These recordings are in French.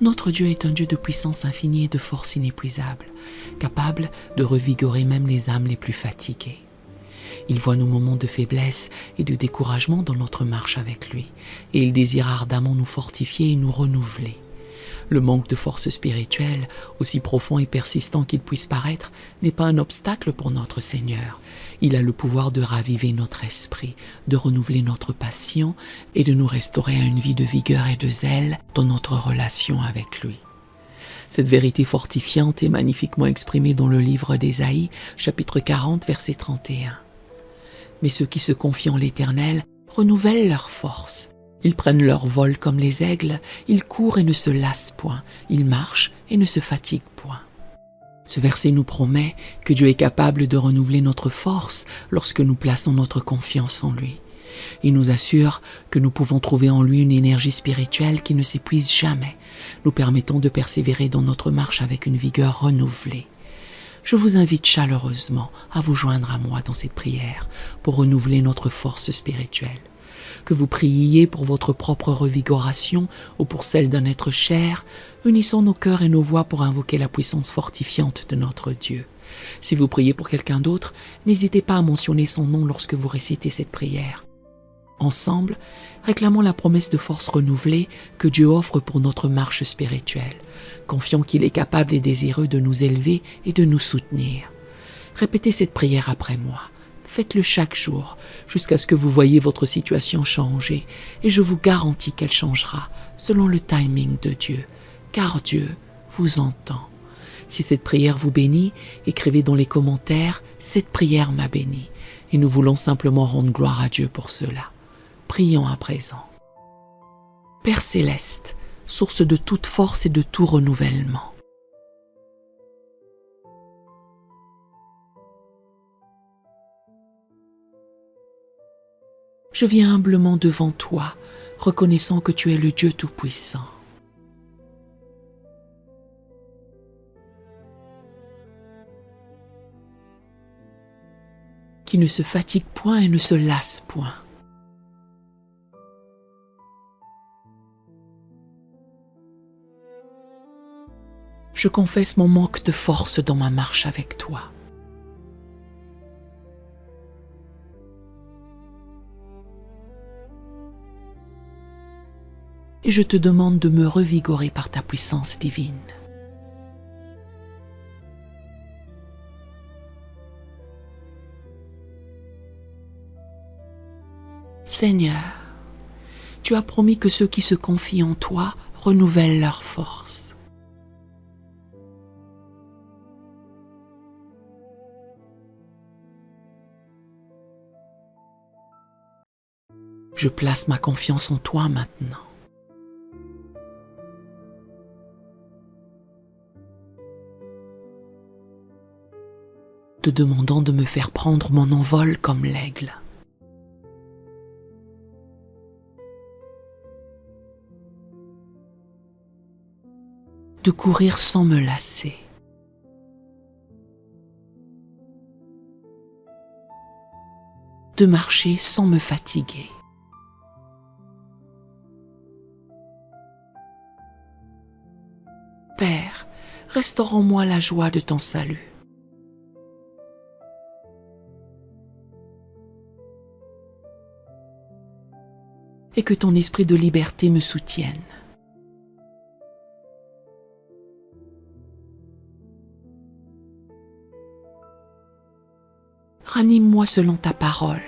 Notre Dieu est un Dieu de puissance infinie et de force inépuisable, capable de revigorer même les âmes les plus fatiguées. Il voit nos moments de faiblesse et de découragement dans notre marche avec lui, et il désire ardemment nous fortifier et nous renouveler. Le manque de force spirituelle, aussi profond et persistant qu'il puisse paraître, n'est pas un obstacle pour notre Seigneur. Il a le pouvoir de raviver notre esprit, de renouveler notre passion et de nous restaurer à une vie de vigueur et de zèle dans notre relation avec lui. Cette vérité fortifiante est magnifiquement exprimée dans le livre d'Ésaïe, chapitre 40, verset 31. Mais ceux qui se confient en l'Éternel renouvellent leur force. Ils prennent leur vol comme les aigles, ils courent et ne se lassent point, ils marchent et ne se fatiguent point. Ce verset nous promet que Dieu est capable de renouveler notre force lorsque nous plaçons notre confiance en lui. Il nous assure que nous pouvons trouver en lui une énergie spirituelle qui ne s'épuise jamais, nous permettant de persévérer dans notre marche avec une vigueur renouvelée. Je vous invite chaleureusement à vous joindre à moi dans cette prière pour renouveler notre force spirituelle. Que vous priiez pour votre propre revigoration ou pour celle d'un être cher, unissons nos cœurs et nos voix pour invoquer la puissance fortifiante de notre Dieu. Si vous priez pour quelqu'un d'autre, n'hésitez pas à mentionner son nom lorsque vous récitez cette prière. Ensemble, réclamons la promesse de force renouvelée que Dieu offre pour notre marche spirituelle, confiant qu'il est capable et désireux de nous élever et de nous soutenir. Répétez cette prière après moi. Faites-le chaque jour, jusqu'à ce que vous voyez votre situation changer, et je vous garantis qu'elle changera selon le timing de Dieu, car Dieu vous entend. Si cette prière vous bénit, écrivez dans les commentaires « Cette prière m'a béni » et nous voulons simplement rendre gloire à Dieu pour cela. Prions à présent. Père céleste, source de toute force et de tout renouvellement, je viens humblement devant toi, reconnaissant que tu es le Dieu Tout-Puissant. Qui ne se fatigue point et ne se lasse point. Je confesse mon manque de force dans ma marche avec toi. Et je te demande de me revigorer par ta puissance divine. Seigneur, tu as promis que ceux qui se confient en toi renouvellent leur force. Je place ma confiance en toi maintenant. Te demandant de me faire prendre mon envol comme l'aigle. De courir sans me lasser. De marcher sans me fatiguer. Père, restaure en moi la joie de ton salut. Et que ton esprit de liberté me soutienne. Ranime-moi selon ta parole.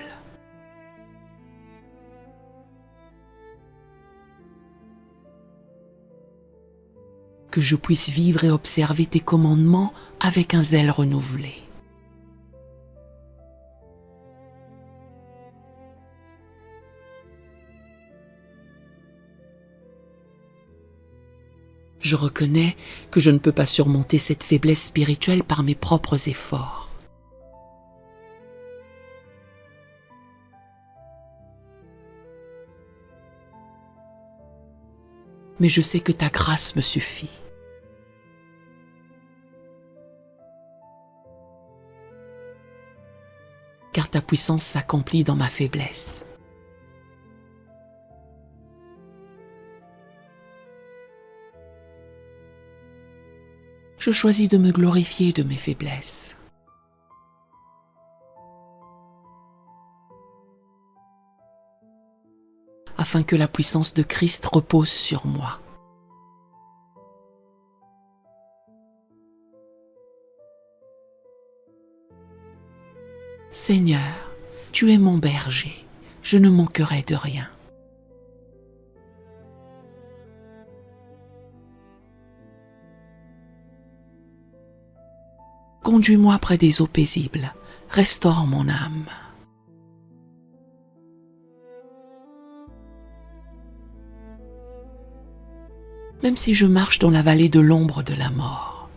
Que je puisse vivre et observer tes commandements avec un zèle renouvelé. Je reconnais que je ne peux pas surmonter cette faiblesse spirituelle par mes propres efforts. Mais je sais que ta grâce me suffit. Car ta puissance s'accomplit dans ma faiblesse. je choisis de me glorifier de mes faiblesses. Afin que la puissance de Christ repose sur moi. Seigneur, tu es mon berger, je ne manquerai de rien. Conduis-moi près des eaux paisibles, restaure mon âme. Même si je marche dans la vallée de l'ombre de la mort,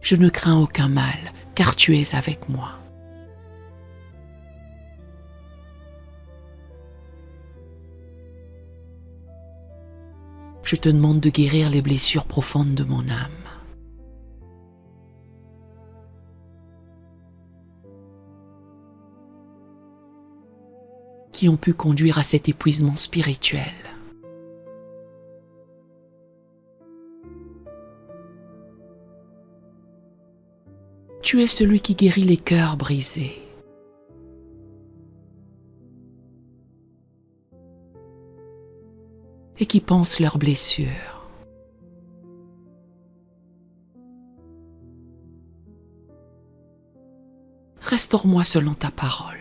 je ne crains aucun mal, car tu es avec moi. Je te demande de guérir les blessures profondes de mon âme. Qui ont pu conduire à cet épuisement spirituel. Tu es celui qui guérit les cœurs brisés. Et qui pansent leurs blessures. Restaure-moi selon ta parole.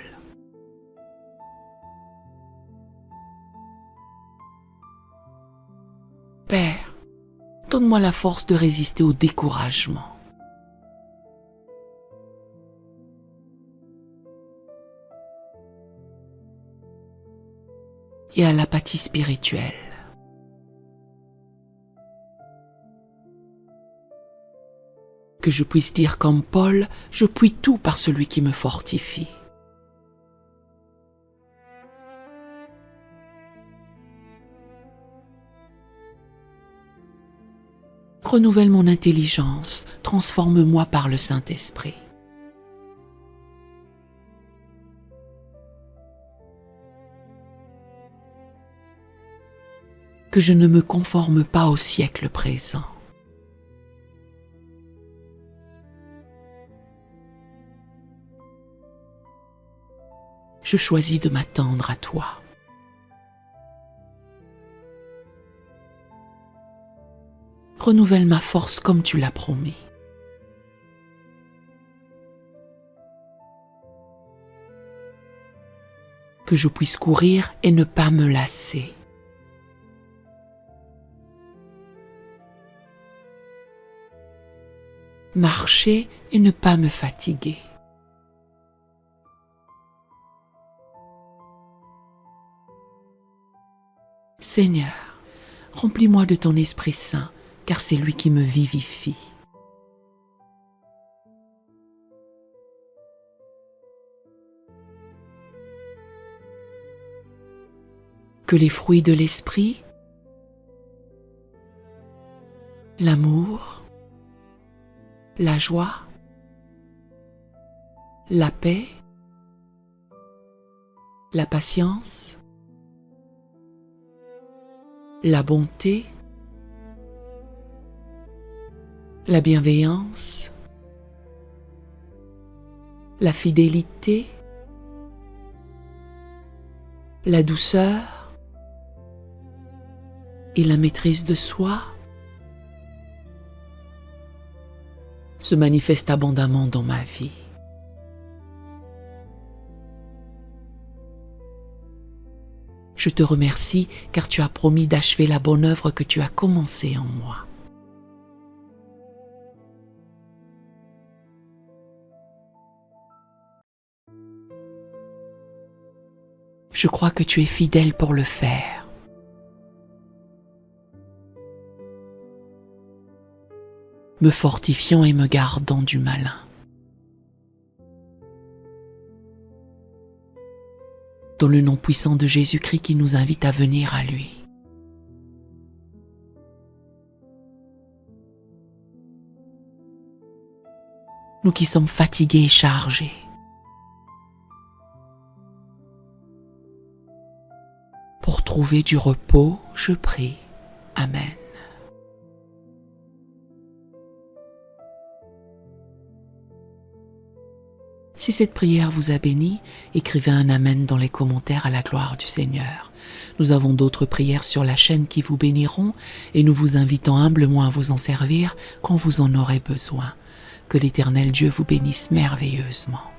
Père, donne-moi la force de résister au découragement. Et à l'apathie spirituelle. Que je puisse dire comme Paul, je puis tout par celui qui me fortifie. Renouvelle mon intelligence, transforme-moi par le Saint-Esprit. Que je ne me conforme pas au siècle présent. Je choisis de m'attendre à toi. Renouvelle ma force comme tu l'as promis. Que je puisse courir et ne pas me lasser. Marcher et ne pas me fatiguer. Seigneur, remplis-moi de ton Esprit Saint, car c'est lui qui me vivifie. Que les fruits de l'Esprit, l'amour, la joie, la paix, la patience, la bonté, la bienveillance, la fidélité, la douceur et la maîtrise de soi se manifestent abondamment dans ma vie. Je te remercie car tu as promis d'achever la bonne œuvre que tu as commencée en moi. Je crois que tu es fidèle pour le faire. Me fortifiant et me gardant du malin. Dans le nom puissant de Jésus-Christ qui nous invite à venir à lui. Nous qui sommes fatigués et chargés, pour trouver du repos, je prie. Amen. Si cette prière vous a béni, écrivez un Amen dans les commentaires à la gloire du Seigneur. Nous avons d'autres prières sur la chaîne qui vous béniront et nous vous invitons humblement à vous en servir quand vous en aurez besoin. Que l'Éternel Dieu vous bénisse merveilleusement.